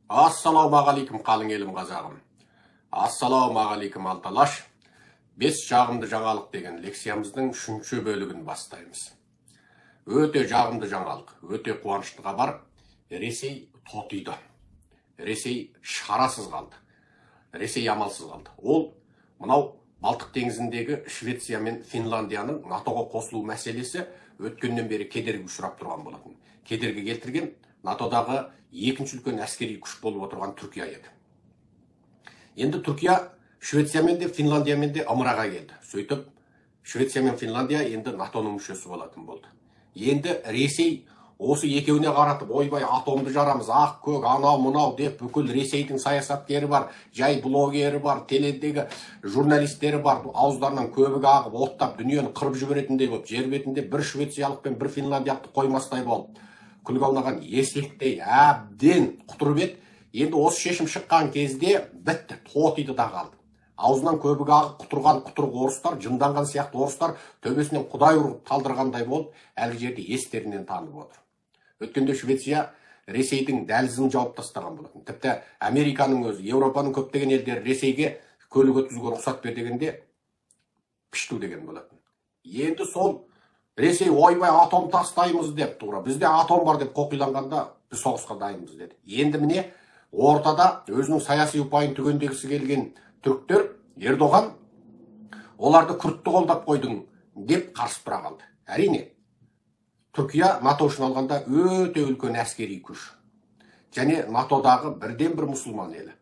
Ассалаумағалейкум қалың елім қазағым. Ассалаумағалейкум алталаш. 5 жағымды жаңалық деген лекциямыздың 3-ші бөлігін бастаймыз. Өте жағымды жаңалық, өте қуанышты хабар. Ресей тотиды. Ресей шарасыз қалды. Ресей амалсыз қалды. Ол мынау Балтық теңізіндегі Швеция мен Финляндияның НАТОға қосылу мәселесі өткеннен бері кедергі ұшырап тұрған болатын. Кедергі келтірген НАТОдағы екінші үлкен әскери күш болып отырған Түркия еді. Енді Түркия Швециямен де Финляндиямен де ымыраға келді. Сөйтіп, Швеция мен Финляндия енді НАТОның мүшесі болатын болды. Енді Ресей осы екеуіне қаратып, ойбай атомды жарамыз, ақ көк, анау мынау деп бүкіл Ресейдің саясаткері бар, жай блогері бар, теледегі журналистері бар, ауыздарынан көбігі ағып, оттап, дүниені қырып жіберетіндей болып, жер бетінде бір швециялық пен бір финляндиялықты қоймастай болып, күлге аунаған есектей әбден құтырып еді. Енді осы шешім шыққан кезде бітті, тотиды да қалды. Аузынан көбігі ағып құтырған құтырық орыстар, жынданған сияқты орыстар төбесінен құдай ұрып талдырғандай болып, әлгі жерде естерінен танып отыр. Өткенде Швеция Ресейдің дәлізін жауып тастаған болатын. Тіпті Американың өзі, Еуропаның көптеген елдері Ресейге көлік өткізуге рұқсат бер дегенде пішту деген болатын. Енді сол Ресей ойбай атом тастаймыз деп тура, бізде атом бар деп қоқиланғанда біз соғысқа дайынбыз деді. Енді міне ортада өзінің саяси ұпайын түгендегісі келген түріктер Ердоған оларды күртті қолдап қойдың деп қарсы тұра қалды. Әрине, Түркия НАТО үшін алғанда өте үлкен әскери күш. Және НАТОдағы бірден бір мұсылман елі.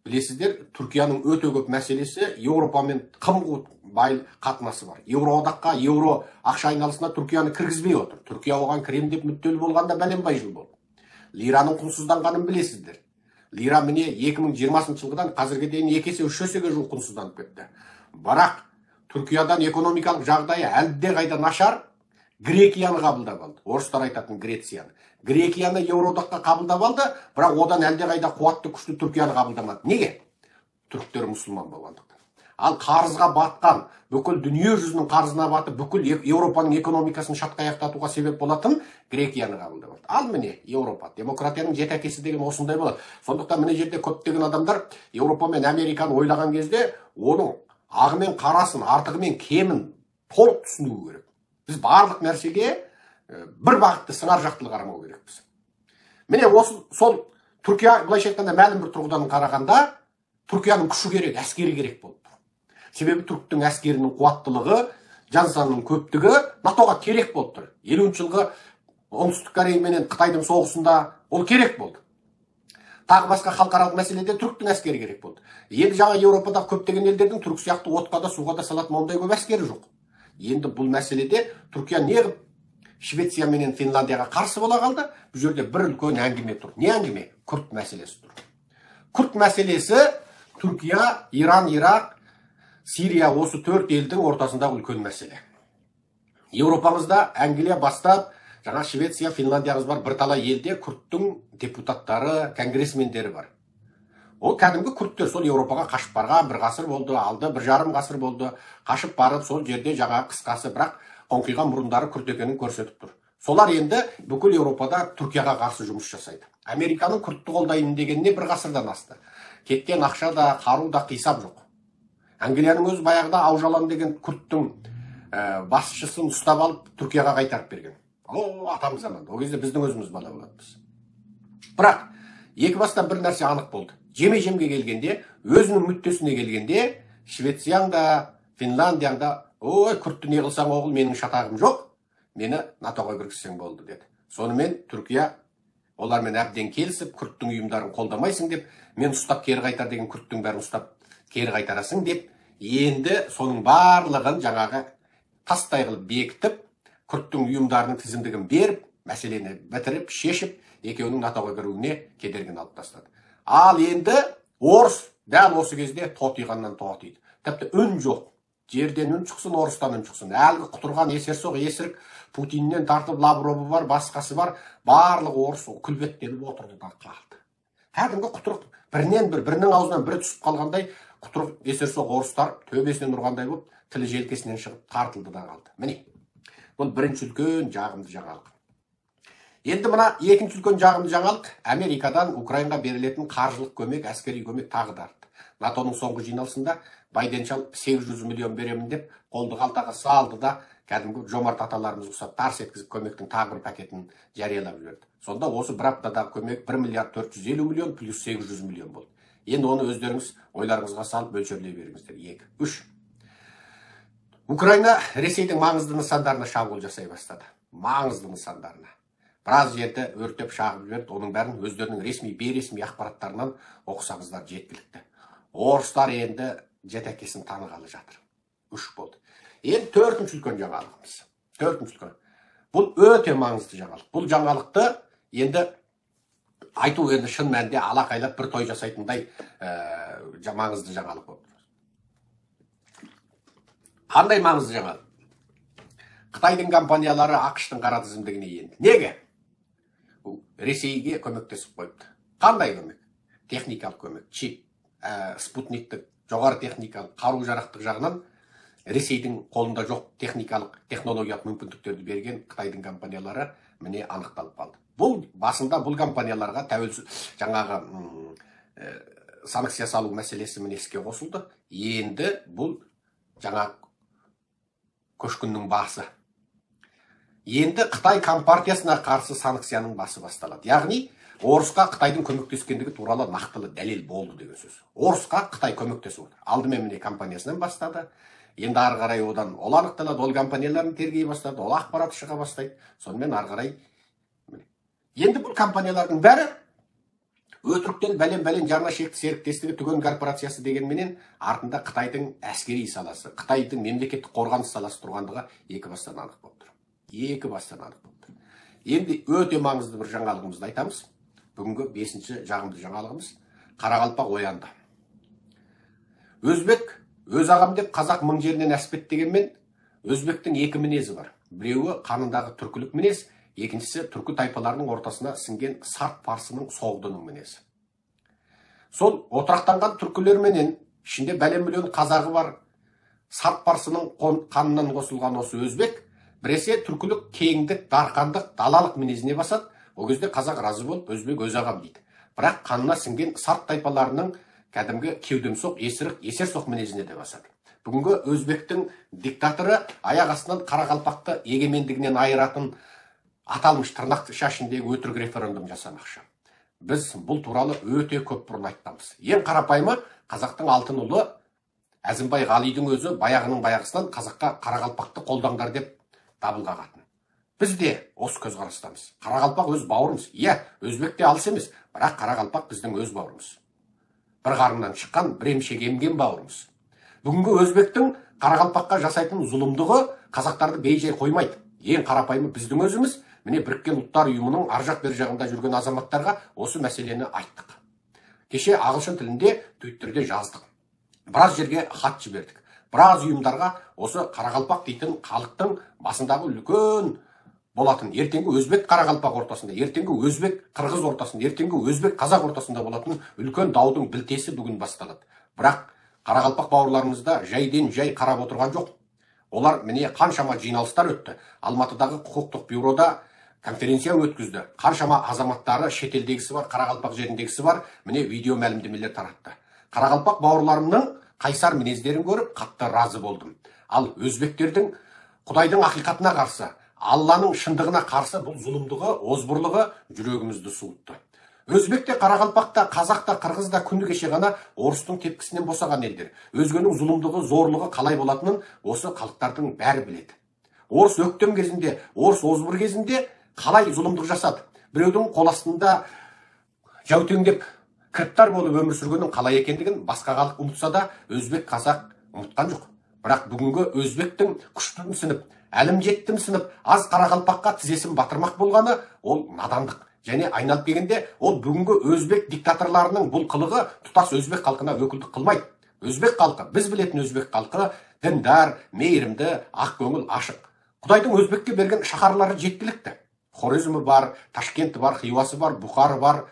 Білесіздер, Түркияның өте көп мәселесі Еуропамен қым бай қатынасы бар. Еуроодаққа, еуро ақша айналысына Түркияны кіргізбей отыр. Түркия оған кірем деп мүдделі болғанда бәленбай жыл болды. Лираның құнсызданғанын білесіздер. Лира міне 2020 жылғыдан қазірге дейін 2 есе 3 есеге жуық құнсызданып кетті. Бірақ Түркиядан экономикалық жағдайы әлде қайда нашар, Грекияны қабылдап алды. Орыстар айтатын Грецияны. Грекияны Еуроодаққа қабылдап алды, бірақ одан әлде қайда қуатты күшті Түркияны қабылдамады. Неге? Түріктер мұсылман болғандықтан. Ал қарызға батқан, бүкіл дүние жүзінің қарызына батып, бүкіл Еуропаның экономикасын шатқаяқтатуға себеп болатын Грекияны қабылдап алды. Ал міне Еуропа, демократияның жет әкесі деген осындай болады. Сондықтан міне жерде көптеген адамдар Еуропа мен Американы ойлаған кезде оның ағы мен қарасын, артығы мен кемін толық түсінуі керек. Біз барлық нәрсеге бір бағытты сыңар жақтылы қарамау керекпіз. Міне сол Түркия былайша айтқанда мәлім бір тұрғыдан қарағанда Түркияның күші керек, әскері керек болды. Себебі түріктің әскерінің қуаттылығы, жан санының көптігі НАТОға керек болды. 50 жылғы Оңтүстік Корея менен Қытайдың соғысында ол керек болды. Тағы басқа халықаралық мәселеде түріктің әскері керек болды. Енді жаңа Еуропадағы көптеген елдердің түрік сияқты отқа да суға да салатын ондай көп әскері жоқ. Енді бұл мәселеде Түркия неғып Швеция менен Финляндияға қарсы бола қалды? Бұл жерде бір үлкен әңгіме тұр. Не әңгіме? Күрд мәселесі тұр. Күрд мәселесі Түркия, Иран, Ирак, Сирия осы 4 елдің ортасындағы үлкен мәселе. Еуропамызда Англия бастап, жаңа Швеция, Финляндиямыз бар, бірталай елде күрдтің депутаттары, конгрессмендері бар. Ол кәдімгі күрдтер сол Еуропаға қашып барған, бір ғасыр болды, алды, 1,5 ғасыр болды, қашып барып сол жерде жаңа қысқасы, бірақ қоңқиған мұрындары күрд екенін көрсетіп тұр. Солар енді бүкіл Еуропада Түркияға қарсы жұмыс жасайды. Американың күрдті қолдаймын дегеніне 1 ғасырдан асты. Кеткен ақша да, қару да қисап жоқ. Англияның өзі баяғыда Аужалан деген күрдтің басшысын ұстап алып Түркияға қайтарып берген. О, атамыз заманда. Ол кезде біздің өзіміз бала боладымыз. Бірақ екі бастан бір нәрсе анық болды. Жеме-жемге келгенде, өзінің мүддесіне келгенде, Швецияң да, Финляндияң да, ой, күрдті не қылсаң оғыл, менің шатағым жоқ, мені НАТОға кіргізсең болды деді. Сонымен Түркия олармен әбден келісіп, күрдтің ұйымдарын қолдамайсың деп, мен ұстап кері қайтар деген күрдтің бәрін ұстап кері қайтарасың деп, енді соның барлығын жаңағы тастай қылып бекітіп, күрдтің ұйымдарының тізімдігін беріп, мәселені бітіріп, шешіп, екеуінің НАТОға кіруіне кедергіні алып тастады. Ал енді орыс дәл осы кезде тотиғаннан тотиды. Тіпті үн жоқ. Жерден үн шықсын, орыстан үн шықсын. Әлгі құтырған есерсоқ, есірік, Путиннен тартып лавровы бар, басқасы бар, барлық орыс күлбеттеніп отырды да қалды. Кәдімгі құтырық бірінің аузынан бірі түсіп қалғандай, құтырық есерсоқ орыстар төбесінен ұрғандай болып, тілі желкесінен шығып тартылды да қалды. Міне, бұл бірінші үлкен жағымды жаңалық. Енді мына екінші үлкен жағымды жаңалық, Америкадан Украинаға берілетін қаржылық көмек, әскери көмек тағы да артты. НАТОның соңғы жиналысында Байден шал 800 миллион беремін деп қолды қалтаға салды да, кәдімгі жомарт аталарымыз ұқсап тарс еткізіп көмектің тағы бір пакетін жариялап жіберді. Сонда осы бір аптадағы көмек 1 миллиард 450 миллион плюс 800 миллион болды. Енді оны өздеріңіз ойларыңызға салып мөлшерлей беріңіздер. 2. 3. Украина Ресейдің маңызды нысандарына шабуыл жасай бастады. Маңызды нысандарына. Біраз жерді өртеп шағып жіберді. Оның бәрін өздерінің ресми, бейресми ақпараттарынан оқысаңыздар жеткілікті. Орыстар енді жетекесін танығалы жатыр. 3 болды. Енді 4-ші үлкен жаңалығымыз. 4-ші үлкен. Бұл өте маңызды жаңалық. Бұл жаңалықты енді айту енді шын мәнінде алақайлап бір той жасайтындай маңызды жаңалық болды. Қандай маңызды жаңалық? Қытайдың компаниялары ақш-тың қара тізімдігіне енді. Неге? Ресейге көмектесіп қойыпты. Қандай көмек? Техникалық көмек, чип, спутниктік, жоғары техникалық, қару-жарақтық жағынан Ресейдің қолында жоқ техникалық, технологиялық мүмкіндіктерді берген Қытайдың компаниялары міне анықталып қалды. Бұл басында бұл компанияларға тәуелсіз жаңағы санкция салу мәселесі міне іске қосылды. Енді бұл жаңа көшкіннің басы. Енді Қытай компартиясына қарсы санкцияның басы басталады. Яғни Орысқа Қытайдың көмектескендігі туралы нақтылы дәлел болды деген сөз. Орысқа Қытай көмектесіп отыр. Алдымен міне компаниясынан бастады. Енді ары қарай одан ол анықталады, ол компанияларын тергей бастады, ол ақпарат шыға бастайды. Сонымен ары қарай енді бұл компаниялардың бәрі өтіріктен бәлен жарна шекті серіктестігі түген корпорациясы дегенменен артында Қытайдың әскери саласы, Қытайдың мемлекеттік қорғаныс саласы тұрғандығы екі бастан анық болып тұр. Екі бастан анық болып тұр. Енді өте маңызды бір жаңалығымызды айтамыз. Бүгінгі 5-ші жағымды жаңалығымыз Қарақалпақ оянды. Өзбек өз ағам деп қазақ мың жерінен әспет дегенмен, өзбектің екі мінезі бар. Біреуі қанындағы түркілік мінез, екіншісі түркі тайпаларының ортасына сіңген сарт парсының соғдының мінезі. Сол отырақтанған түркілерменен ішінде бәлен миллион қазағы бар сарт парсының қанынан қосылған осы өзбек, біресе түркілік кеңдік, дарқандық, далалық мінезіне басады. Ол кезде қазақ разы болып, өзбек өз ағам дейді. Бірақ қанына сіңген сарт тайпаларының кәдімгі кеудемсоқ, есерсоқ мінезіне де басады. Бүгінгі өзбектің диктаторы аяқ астынан Қарақалпақты егемендігінен айыратын аталмыш тырнақ шашындегі өтірік референдум жасамақшы. Біз бұл туралы өте көп бұрын айтқанбыз. Ең қарапайымы қазақтың алтын ұлы Әзімбай Ғалидың өзі баяғының баяғысынан қазаққа Қарақалпақты қолдаңдар деп дабыл қағатын. Біз де осы көзқарастамыз. Қарақалпақ өз бауырымыз. Иә, өзбек те алыс емес, бірақ Қарақалпақ біздің өз бауырымыз. Бір қарыннан шыққан, бір емшек емген бауырымыз. Бүгінгі өзбектің Қарақалпаққа жасайтын зұлымдығы қазақтарды бейжай қоймайды. Ең қарапайымы біздің өзіміз, міне біріккен ұлттар ұйымының аржақ бер жағында жүрген азаматтарға осы мәселені айттық. Кеше ағылшын тілінде Твиттерде жаздық. Біраз жерге хат жібердік. Біраз ұйымдарға осы Қарақалпақ дейтін халықтың басындағы үлкен болатын, ертеңгі өзбек Қарақалпақ ортасында, ертеңгі өзбек қырғыз ортасында, ертеңгі өзбек қазақ ортасында болатын үлкен даудың білтесі бүгін басталады. Бірақ Қарақалпақ бауырларымызда жайден жай қарап отырған жоқ. Олар міне қаншама жиналыстар өтті. Алматыдағы құқықтық бюрода конференция өткізді. Қаншама азаматтары шетелдегісі бар, Қарақалпақ жеріндегісі бар, міне видео мәлімдемелер таратты. Қарақалпақ бауырларымның қайсар мінездерін көріп қатты разы болдым. Ал өзбектердің Құдайдың ақиқатына қарсы, Алланың шындығына қарсы бұл зұлымдығы, озбырлығы жүрегімізді суытты. Өзбекте, Қарақалпақта, Қазақта, Қырғызда күні кеше ғана орыстың тепкісінен босаған елдер. Өзгенің зұлымдығы, зорлығы қалай болатынын осы халықтардың бәрі біледі. Орыс өктем кезінде, орыс озбыр кезінде қалай зұлымдық жасады. Біреудің қол астында жәутеңдеп кіріптар болып өмір сүргеннің қалай екендігін басқа халық ұмытса да, өзбек, қазақ ұмытқан жоқ. Бірақ бүгінгі өзбектің күштім сынып, әлім жеттім сынып, аз Қарақалпаққа тізесін батырмақ болғаны, ол надандық. Және айналып келгенде, ол бүгінгі өзбек диктаторларының бұл қылығы тұтас өзбек халқына өкілдік қылмайды. Өзбек халқы, біз білетін өзбек халқы, діндар, мейірімді, ақкөңіл, ашық. Құдайдың өзбекке берген шаһарлары жеткілікті. Хорезмі бар, Ташкенті бар, Хиуасы бар, Бұхары бар.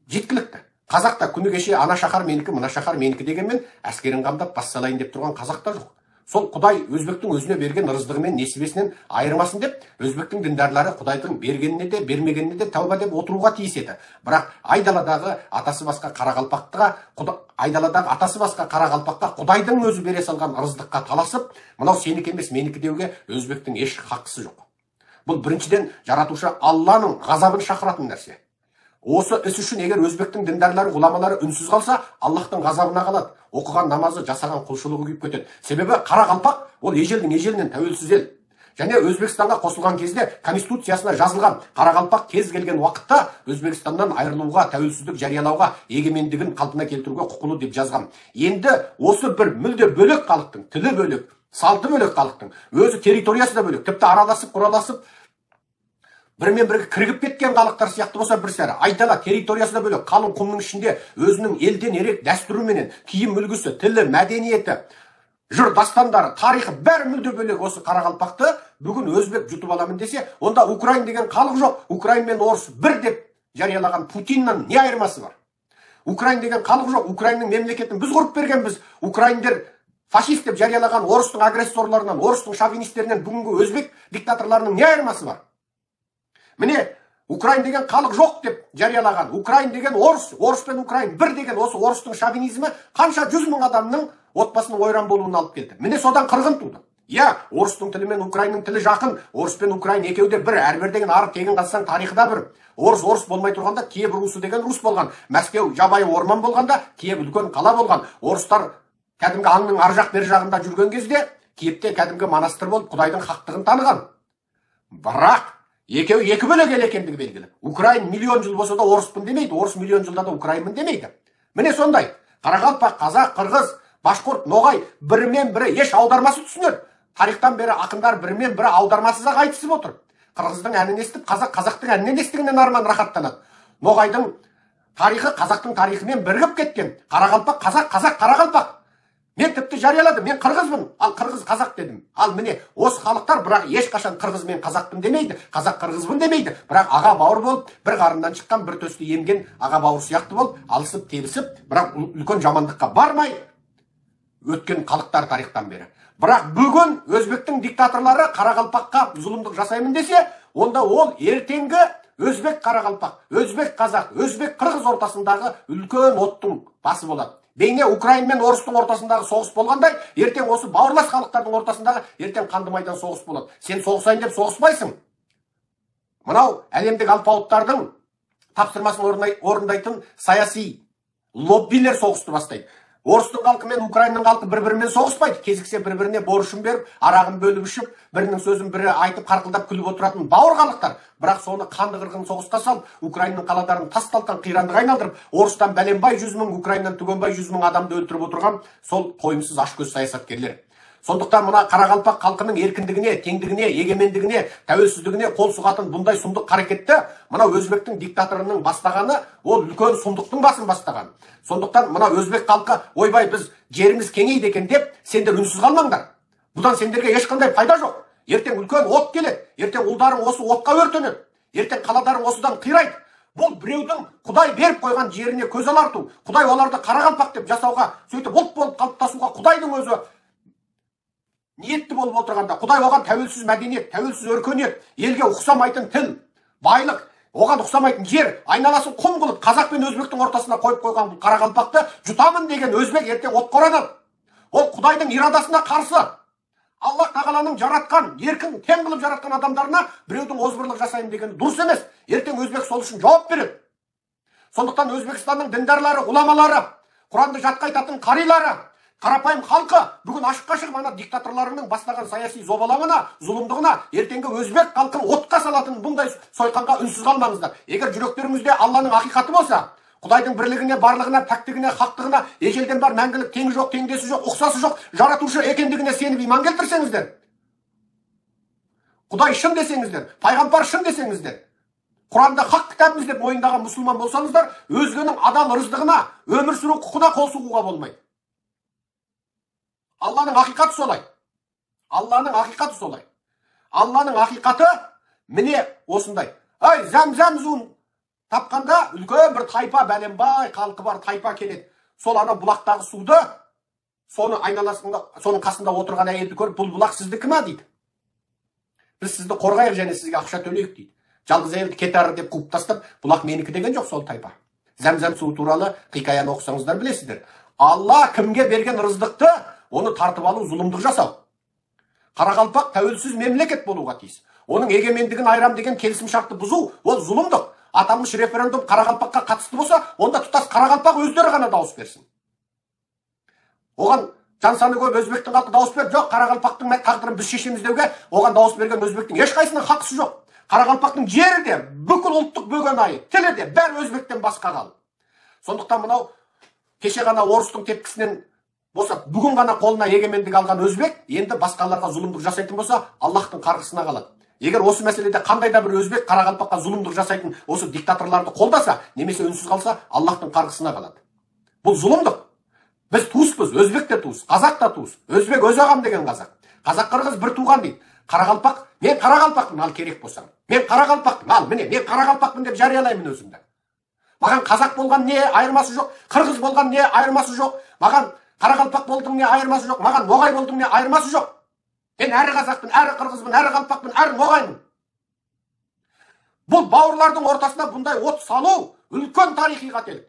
Жеткілікті. Қазақта күні кеше ана шаһар менікі, мына шаһар менікі дегенмен әскерін қамдап бас салайын деп тұрған қазақта жоқ. Сол Құдай өзбектің өзіне берген ырыздығы мен несібесінен айырмасын деп, өзбектің діндарлары Құдайдың бергеніне де, бермегеніне де тәуба деп отыруға тиіс еді. Бірақ айдаладағы атасы басқа Қарақалпаққа Құдайдың өзі бере салған ырыздыққа таласып, мынау сенікі емес, менікі деуге өзбектің еш хақысы жоқ. Бұл біріншіден жаратушы Алланың ғазабын шақыратын нәрсе. Осы іс үшін егер өзбектің діндарлары, ғұламалары үнсіз қалса, Аллахтың ғазабына қалады. Оқыған намазы, жасаған құлшылығы күйіп кетеді. Себебі Қарақалпақ ол ежелден тәуелсіз ел. Және Өзбекстанға қосылған кезде конституциясына жазылған Қарақалпақ кез келген уақытта Өзбекстаннан айырылуға, тәуелсіздік жариялауға, егемендігін қалпына келтіруге құқылы деп жазған. Енді осы бір мүлде бөлек халықтың, тілі бөлек, салты бөлек халықтың, өзі территориясы да бөлек, тіпті араласып, құраласып бірмен бірге кіргіп кеткен халықтар сияқты болса бір сәрі. Айдала территориясы да бөлек, қалың құмның ішінде өзінің елден ерек дәстүріменен, киім үлгісі, тілі, мәдениеті, жыр дастандары, тарихы бәрі мүлде бөлек. Осы Қарақалпақты бүгін өзбек жұтып аламын десе, онда Украин деген халық жоқ. Украин мен орыс бір деп жариялаған Путиннан не айырмасы бар? Украин деген халық жоқ. Украинның мемлекетін біз құрып бергенбіз. Украиндер фашист деп жариялаған орыстың агрессорларынан, орыстың шовинистерінен бүгінгі өзбек диктаторларының не айырмасы бар? Міне, Украин деген халық жоқ деп жариялаған, Украин деген орыс, орыс пен Украин бір деген осы орыстың шовинизмі қанша 100 мың адамның отбасының ойран болуына алып келді. Міне содан қырғын туды. Я, орыстың тілі мен Украинның тілі жақын, орыс пен Украин екеуі де бір, әрбір деген арық тегін қазсаң тарихы да бір. Орыс болмай тұрғанда Киев Русы деген Рус болған, Мәскеу жабайы орман болғанда Киев үлкен қала болған. Орыстар кәдімгі аңның ар жақ бер жағында жүрген кезде Киевте кәдімгі монастыр болып Құдайдың хақтығын таныған. Бірақ екеуі екі бөлек ел екендігі белгілі. Украин миллион жыл болса да орыспын демейді, орыс миллион жылда да украинмын демейді. Міне сондай. Қарақалпақ, қазақ, қырғыз, башқұрт, ноғай бірімен бірі еш аудармасы түсінеді. Тарихтан бері ақындар бірімен бірі аудармасыз ақ айтысып отыр. Қырғыздың әнін естіп, қазақтың әнінен естігеннен арман рахаттанады. Ноғайдың тарихы қазақтың тарихымен бірігіп кеткен. Қарақалпақ, қазақ, Қарақалпақ. Мен тіпті жарияладым, мен қырғызбын, ал қырғыз қазақ дедім. Ал міне, осы халықтар бірақ ешқашан қырғыз мен қазақпын демейді, қазақ қырғызбын демейді. Бірақ аға бауыр болып, бір қарыннан шыққан, бір төсті емген аға бауыр сияқты болып, алысып, тебісіп, бірақ үлкен жамандыққа бармай өткен халықтар тарихтан бері. Бірақ бүгін өзбектің диктаторлары Қарақалпаққа зұлымдық жасаймын десе, онда ол ертеңгі өзбек Қарақалпақ, өзбек қазақ, өзбек қырғыз ортасындағы үлкен оттың басы болады. Бейне Украин мен орыстың ортасындағы соғыс болғандай, ертең осы бауырлас халықтардың ортасындағы ертең қанды майдан соғыс болады. Сен соғысайын деп соғыспайсың. Мынау әлемдік алпауыттардың тапсырмасын орындайтын саяси лоббилер соғысты бастайды. Орыстың халқы мен Украинның халқы бір-бірімен соғыспайды. Кезіксе бір-біріне борышын беріп, арағын бөліп ішіп, бірінің сөзін бірі айтып қарқылдап күліп отыратын бауыр халықтар. Бірақ соны қанды қырғын соғысқа салып, Украинның қалаларын тас-талқан қирандыға айналдырып, орыстан бәленбай 100 мың, Украиннан түгенбай 100 мың адамды өлтіріп отырған сол тойымсыз ашкөз саясаткерлер. Сондықтан мына Қарақалпақ халқының еркіндігіне, теңдігіне, егемендігіне, тәуелсіздігіне қол сұғатын бұндай сұмдық қарекетті мына өзбектің диктаторының бастағаны, ол үлкен сұмдықтың басын бастаған. Сондықтан мына өзбек халқы, ойбай біз жеріміз кеңейді екен деп, сендер үнсіз қалмаңдар. Бұдан сендерге ешқандай пайда жоқ. Ертең үлкен от келеді, ертең ұлдарың осы отқа өртенеді, ертең қаладарың осыдан қирайды. Бұл біреудің Құдай беріп қойған жеріне көз аларту, Құдай оларды Қарақалпақ деп жасауға, сөйтіп ұлт болып қалыптасуға Құдайдың өзі ниетті болып отырғанда, Құдай оған тәуелсіз мәдениет, тәуелсіз өркениет, елге ұқсамайтын тіл, байлық, оған ұқсамайтын жер, айналасын құм қылып, қазақ пен өзбектің ортасына қойып қойған бұл Қарақалпақты жұтамын деген өзбек ертең отқа оранады. Ол Құдайдың ирадасына қарсы. Аллах тағаланың жаратқан, еркін, тең қылып жаратқан адамдарына біреудің озбырлық жасаймын деген дұрыс емес. Ертең өзбек сол үшін жауап береді. Сондықтан Өзбекстанның діндарлары, ғұламалары, Құранды жатқа айтатын қарилары, қарапайым халқы бүгін ашыққа шығып ана диктаторларының бастаған саяси зобалаңына, зұлымдығына, ертеңгі өзбек халқын отқа салатын бұндай сойқанға үнсіз қалмаңыздар. Егер жүректеріңізде Алланың ақиқаты болса, Құдайдың бірлігіне, барлығына, пәктігіне, хақтығына, ежелден бар мәңгілік, теңі жоқ, теңдесі жоқ, ұқсасы жоқ, жаратушы екендігіне сеніп иман келтірсеңіздер, Құдай шын десеңіздер, пайғамбар шын десеңіздер, Құранда хақ кітабымыз деп мойындаған мұсылман болсаңыздар, өзгенің адал ырыздығына, өмір сүру құқына қол сұғуға болмайды. Алланың ақиқаты солай. Алланың ақиқаты солай. Алланың ақиқаты міне осындай. Ай, зәм-зәм суын тапқанда үлкен бір тайпа, бәленбай халқы бар тайпа келеді. Сол ана бұлақтағы суды соны айналасында, соның қасында отырған әйелді көріп, бұл бұлақ сіздікі ма дейді. Біз сізді қорғайық және сізге ақша төлейік дейді. Жалғыз әйелді кетары деп қуып тастап, бұлақ менікі деген жоқ сол тайпа. Зәмзәм суы туралы хикаяны оқысаңыздар білесіздер. Алла кімге берген рыздықты, оны тартып алу зұлымдық жасау. Қарақалпақ тәуелсіз мемлекет болуға тиіс. Оның егемендігін айрам деген келісім шартты бұзу, ол зұлымдық. Аталмыш референдум Қарақалпаққа қатысты болса, онда тұтас Қарақалпақ өздері ғана дауыс берсін. Оған жан саны көп өзбектің халқы дауыс беріп, жоқ, Қарақалпақтың тағдырын біз шешеміз деуге, оған дауыс берген өзбектің ешқайсының хақысы жоқ. Қарақалпақтың жері де, бүкіл ұлттық бөгенайы, тілі де бәрі өзбектен басқа қалды. Сондықтан мынау кеше ғана орыстың тепкісінен болса, бүгін ғана қолына егемендік алған өзбек, енді басқаларға зұлымдық жасайтын болса, Аллахтың қарғысына қалады. Егер осы мәселеде қандай да бір өзбек Қарақалпаққа зұлымдық жасайтын осы диктаторларды қолдаса, немесе үнсіз қалса, Аллахтың қарғысына қалады. Бұл зұлымдық. Біз туыспыз, өзбек те туыс, қазақ та туыс. Өзбек өз ағам деген қазақ. Қазақ қырғыз бір туған дейді. Қарақалпақ, мен Қарақалпақпын, ал керек болсам. Мен Қарақалпақпын, ал міне, мен Қарақалпақпын деп жариялаймын өзімді. Маған қазақ болған не айырмасы жоқ, қырғыз болған не айырмасы жоқ, маған Қарақалпақ болдың не айырмасы жоқ, маған ноғай болдың не айырмасы жоқ. Мен әрі қазақпын, әрі қырғызбын, әрі қалпақпын, әрі ноғаймын. Бұл бауырлардың ортасына бұндай от салу үлкен тарихи қателік.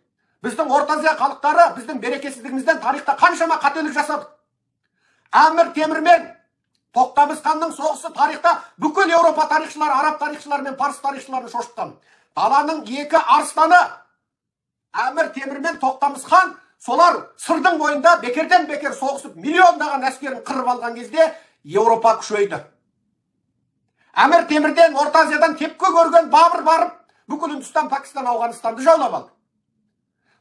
Біздің Орта Азия халықтары біздің берекесіздігімізден тарихта қаншама қателік жасадық. Әмір Темір мен Тоқтамыс ханның соғысы тарихта бүкіл Еуропа тарихшылары, араб тарихшылары мен парсы тарихшыларын шошытқан. Даланың екі арыстаны Әмір Темір мен Тоқтамыс хан, солар сырдың бойында бекерден бекер соғысып миллиондаған әскерін қырып алған кезде Еуропа күшейді. Әмір Темірден Орта Азиядан тепкі көрген Бабыр барып, бүкіл Үндістан, Пакистан, Ауғанстанды жаулап алды.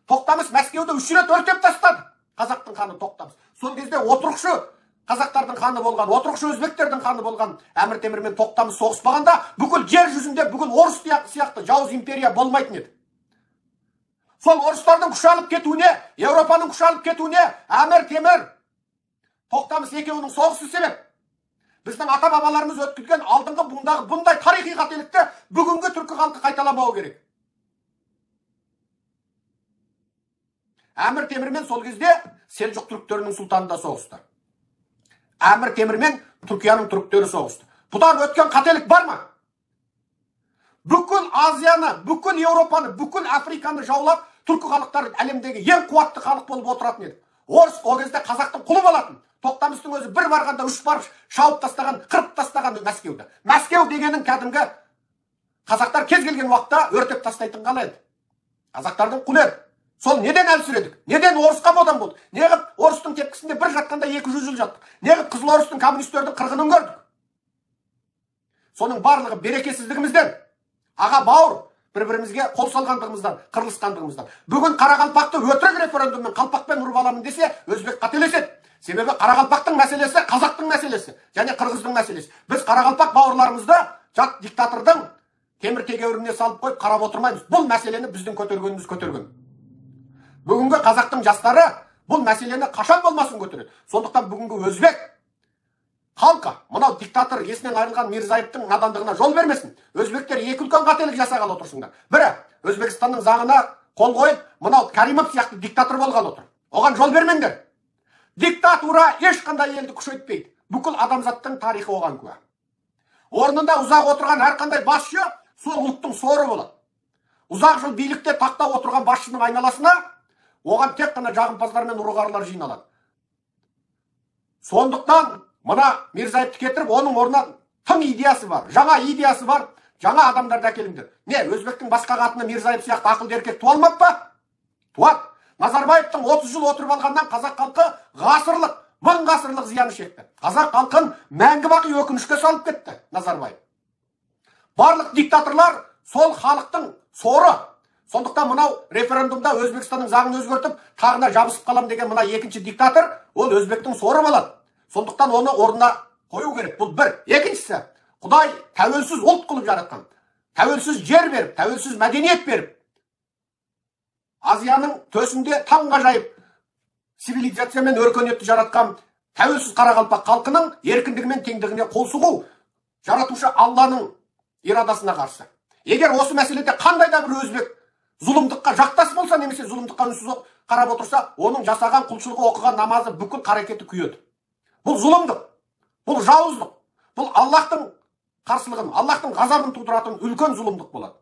Тоқтамыс Мәскеуді 3 рет өртеп тастады. Қазақтың ханы Тоқтамыс. Сол кезде отырықшы қазақтардың ханы болған, отырықшы өзбектердің ханы болған Әмір Темір мен Тоқтамыс соғыспағанда, бүкіл жер жүзінде бүкіл орыс сияқты жауыз империя болмайтын еді. Сол орыстардың күш алып кетуіне, Еуропаның күш алып кетуіне Әмір Темір Тоқтамыс екеуінің соғысы себеп. Біздің ата-бабаларымыз өткізген алдыңғы бұндай тарихи қателікті бүгінгі түркі халқы қайталамауы керек. Әмір Темірмен сол кезде Селжұқ түріктерінің сұлтанында соғысты. Әмір Темірмен Түркияның түріктері соғысты. Бұдан өткен қателік бар ма? Бүкіл Азияны, бүкіл Еуропаны, бүкіл Африканы жаулап, түркі халықтары әлемдегі ең қуатты халық болып отыратын еді. Орыс ол кезде қазақтың құлы болатын. Тоқтамыстың өзі бір барғанда 3 барып шауып тастаған, қырып тастаған Мәскеуді. Мәскеу дегенің кәдімгі қазақтар кез келген уақытта өртеп тастайтын қала еді. Қазақтардың құлы еді. Сол неден әлсіредік? Неден орысқа бодан болды? Неғып орыстың тепкісінде бір жатқанда 200 жыл жаттық? Неғып қызыл орыстың коммунистердің қырғынын көрдік? Соның барлығы берекесіздігімізден, аға бауыр, бір-бірімізге қол салғандығымыздан, қырылысқандығымыздан. Бүгін Қарақалпақты өтірік референдуммен қалпақпен ұрып аламын десе, өзбек қателеседі. Себебі Қарақалпақтың мәселесі қазақтың мәселесі және қырғыздың мәселесі. Біз Қарақалпақ бауырларымызды жат диктатордың темір тегеурініне салып қойып қарап отырмаймыз. Бұл мәселені біздің көтергеніміз көтерген. Бүгінгі қазақтың жастары бұл мәселені қашан болмасын көтереді. Сондықтан бүгінгі өзбек халқы мынау диктатор есінен айырылған Мирзаевтың надандығына жол бермесін. Өзбектер екі үлкен қателік жасағалы отырсыңдар. Бірі, Өзбекстанның заңына қол қойып, мынау Каримов сияқты диктатор болғалы отыр. Оған жол бермеңдер. Диктатура ешқандай елді күшейтпейді. Бүкіл адамзаттың тарихы оған куә. Орнында ұзақ отырған әрқандай басшы сол ұлттың соры болады. Ұзақ жыл билікте тақта отырған басшының айналасына оған тек қана жағымпаздар мен ұрығарлар жиналады. Сондықтан мына Мирзаевты кетіріп, оның орнына тың идеясы бар, жаңа идеясы бар, жаңа адамдарды әкеліңдер. Не, өзбектің басқа қатыны Мирзаев сияқты ақылды еркек туалмап па? Туады. Назарбаевтың 30 жыл отырып алғаннан қазақ халқы ғасырлық, 1000 ғасырлық зияны шекті. Қазақ халқын мәңгі бақи өкінішке салып кетті Назарбаев. Барлық диктаторлар сол халықтың соры. Сондықтан мынау референдумда Өзбекстанның заңын өзгертіп, тағына жабысып қалам деген мына екінші диктатор, ол өзбектің соры болады. Сондықтан оны орнына қою керек. Бұл бір. Екіншісі, Құдай тәуелсіз ұлт қылып жаратқан. Тәуелсіз жер беріп, тәуелсіз мәдениет беріп, Азияның төсінде таңғажайып цивилизация мен өркениетті жаратқан тәуелсіз Қарақалпақ халқының еркіндігі мен теңдігіне қол сұғу жаратушы Алланың ирадасына қарсы. Егер осы мәселеде қандай да бір өзбек зұлымдыққа жақтас болса, немесе зұлымдыққа үнсіз қарап отырса, оның жасаған құлшылығы, оқыған намазы, бүкіл қарекеті күйеді. Бұл зұлымдық, бұл жауыздық, бұл Аллахтың қарсылығын, Аллахтың ғазабын тудыратын үлкен зұлымдық болады.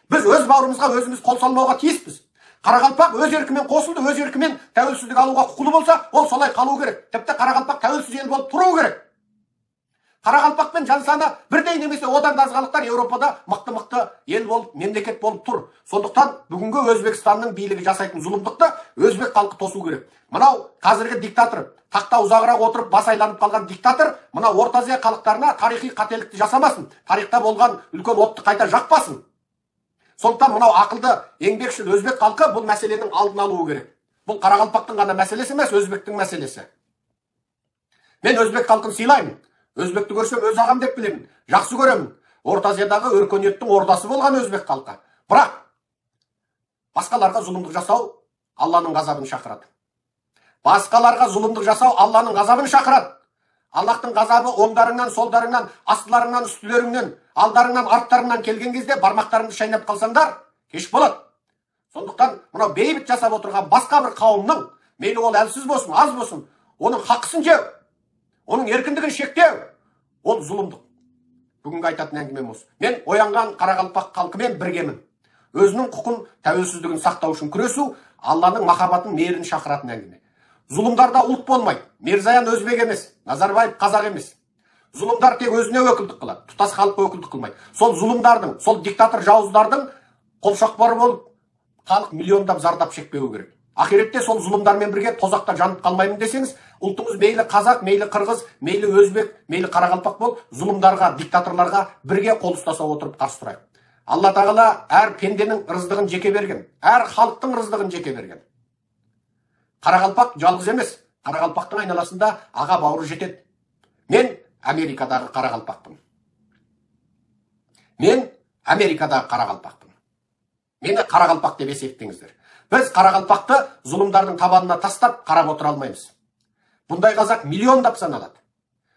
Біз өз бауырымызға өзіміз қол салмауға тиіспіз. Қарақалпақ өз еркімен қосылды, өз еркімен тәуелсіздік алуға құқылы болса, ол солай қалу керек. Тіпті Қарақалпақ тәуелсіз ел болып тұру керек. Қарақалпақпен жан саны бірдей немесе одан да азғалықтар Еуропада мықты ел болып, мемлекет болып тұр. Сондықтан бүгінгі Өзбекстанның билігі жасайтын зұлымдықты өзбек халқы тосу керек. Мынау қазіргі диктатор, тақта ұзағырақ отырып бас айланып қалған диктатор, мына Орта Азия халықтарына тарихи қателікті жасамасын, тарихта болған үлкен отты қайта жақпасын. Сондықтан мынау ақылды еңбекшіл өзбек халқы бұл мәселенің алдын алуы керек. Бұл Қарақалпақтың ғана мәселесі емес, өзбектің мәселесі. Мен өзбек халқын сыйлаймын. Өзбекті көрсем өз ағам деп білемін, жақсы көремін. Орта Азиядағы өркениеттің ордасы болған өзбек халқы. Бірақ басқаларға зұлымдық жасау Алланың ғазабын шақырады. Басқаларға зұлымдық жасау Алланың ғазабын шақырады. Аллахтың ғазабы оңдарыңнан, солдарыңнан, астыларыңнан, үстілеріңнен, алдарыңнан, арттарыңнан келген кезде бармақтарыңды шайнап қалсаңдар, кеш болады. Сондықтан мынау бейбіт жасап отырған басқа бір қауымның, мейлі ол әлсіз болсын, аз болсын, оның хақысын жеу, оның еркіндігін шектеу, ол зұлымдық. Бүгінгі айтатын әңгімем осы. Мен оянған Қарақалпақ халқымен біргемін. Өзінің құқын, тәуелсіздігін сақтау үшін күресу, Алланың махаббатын, мейірін шақыратын әңгіме. Зұлымдарда ұлт болмайды. Мирзаян өзбек емес, Назарбаев қазақ емес. Зұлымдар тек өзіне өкілдік қылады, тұтас халыққа өкілдік қылмайды. Сол зұлымдардың, сол диктатор жауыздардың қолшоқпары болып, халық миллиондап зардап шекпеуі керек. Ақиретте сол зұлымдармен бірге тозақта жанып қалмаймын десеңіз, ұлтыңыз мейлі қазақ, мейлі қырғыз, мейлі өзбек, мейлі қарақалпақ бол, зұлымдарға, диктаторларға бірге қол ұстаса отырып қарсы тұрайық. Алла тағала әр пенденің рыздығын жеке берген, әр халықтың рыздығын жеке берген. Қарақалпақ жалғыз емес, Қарақалпақтың айналасында аға бауыры жетеді. Мен Америкадағы Қарақалпақпын. Мен Америкадағы Қарақалпақпын. Мені Қарақалпақ деп есептеңіздер. Біз Қарақалпақты зұлымдардың табанына тастап қарап отыра алмаймыз. Бұндай қазақ миллиондап саналады.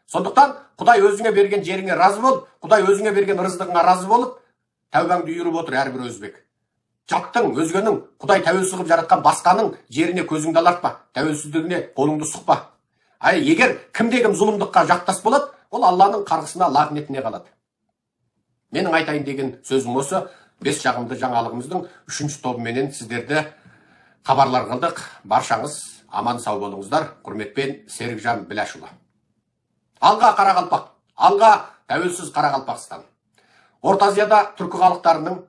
Сондықтан Құдай өзіңе берген жеріңе разы болып, Құдай өзіңе берген рыздығыңа разы болып, тәубаңды үйіріп отыр әрбір өзбек. Жаттың, өзгенің, Құдай тәуелсіз қылып жаратқан басқаның жеріне көзіңді алартпа, тәуелсіздігіне қолыңды сұқпа. Егер кімде-кім зұлымдыққа жақтас болады, ол Алланың қарғысына, лағнетіне қалады. Менің айтайын деген сөзім осы. 5 жағымды жаңалығымыздың 3-ші тобыменен сіздерді хабарлар қылдық. Баршаңыз аман сау болыңыздар. Құрметпен Серікжан Біләшұлы. Алға Қарақалпақ, алға тәуелсіз Қарақалпақстан. Орта Азияда түркі халықтарының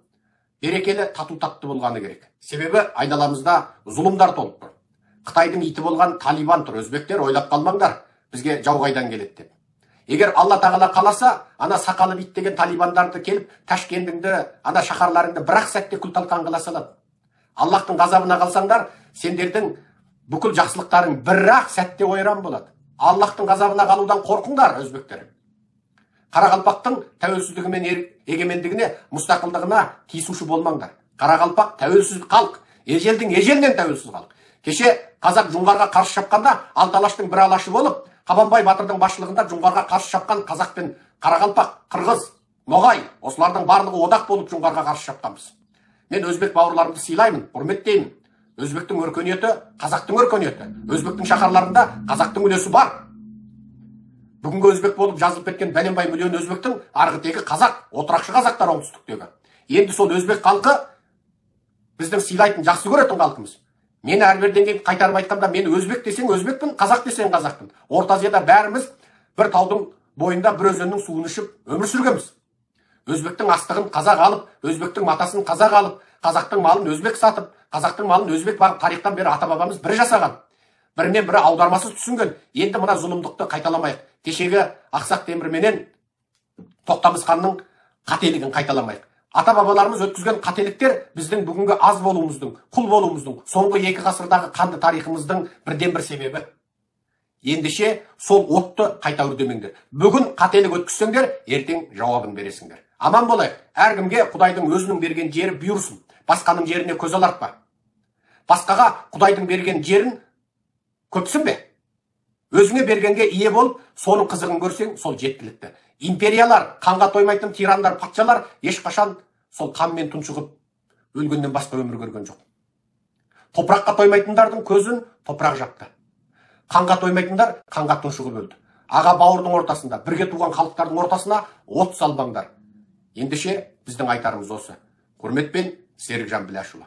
берекелі тату-татты болғаны керек. Себебі айналамызда зұлымдар толып тұр. Қытайдың иті болған Талибан тұр. Өзбектер ойлап қалмаңдар, бізге жау қайдан келеді деп. Егер Алла тағала қаласа, ана сақалы бит деген талибандарды келіп, Ташкентіңді, ана шаһарларыңды бір-ақ сәтте күл-талқан қыла салады. Аллахтың ғазабына қалсаңдар, сендердің бүкіл жақсылықтарың бір-ақ сәтте ойран болады. Аллахтың ғазабына қалудан қорқыңдар, өзбектер. Қарақалпақтың тәуелсіздігі мен егемендігіне, мұстақылдығына тиісуші болмаңдар. Қарақалпақ тәуелсіз халық, ежелдің ежелінен тәуелсіз халық. Кеше қазақ жоңғарға қарсы шапқанда, Алталаштың бір алашы болып, Қабанбай батырдың басшылығында жоңғарға қарсы шапқан қазақ пен Қарақалпақ, қырғыз, ноғай, осылардың барлығы одақ болып жоңғарға қарсы шапқанбыз. Мен өзбек бауырларымды сыйлаймын, құрметтеймін. Өзбектің өркениеті, қазақтың өркениеті. Өзбектің шаһарларында қазақтың үлесі бар. Бүгінгі өзбек болып жазылып кеткен бәленбай миллион өзбектің арғы тегі қазақ, отырақшы қазақтар оңтүстіктегі. Енді сол өзбек халқы біздің сыйлайтын, жақсы көретін халқымыз. Мені әрберден кейін қайтарып айтқанда, мен өзбек десең өзбекпін, қазақ десең қазақпын. Орта Азияда бәріміз бір таудың бойында бір өзеннің суын ішіп өмір сүргенбіз. Өзбектің астығын қазақ алып, өзбектің матасын қазақ алып, қазақтың малын өзбек сатып, қазақтың малын өзбек бағып, тарихтан бері ата-бабамыз бірі жасаған. Бірімен бірі аудармасыз түсінген. Енді мына зұлымдықты қайталамайық. Кешегі Ақсақ Темір менен Тоқтамыс ханның қателігін қайталамайық. Ата-бабаларымыз өткізген қателіктер біздің бүгінгі аз болуымыздың, құл болуымыздың, соңғы 2 ғасырдағы қанды тарихымыздың бірден бір себебі. Ендеше сол отты қайта үрдемеңдер. Бүгін қателік өткізсеңдер, ертең жауабын бересіңдер. Аман болайық. Әркімге Құдайдың өзінің берген жері бұйырсын. Басқаның жеріне көз алартпа. Басқаға Құдайдың берген жерін көпсін бе? Өзіңе бергенге ие болып, соның қызығын көрсең, сол жеткілікті. Империялар, қанға тоймайтын тирандар, патшалар ешқашан сол қанмен тұншығып өлгенден басқа өмір көрген жоқ. Топыраққа тоймайтындардың көзін топырақ жапты. Қанға тоймайтындар қанға тұншығып өлді. Аға бауырдың ортасында, бірге туған халықтардың ортасына от салбаңдар. Ендеше біздің айтарымыз осы. Құрметпен, Серікжан Біләшұлы.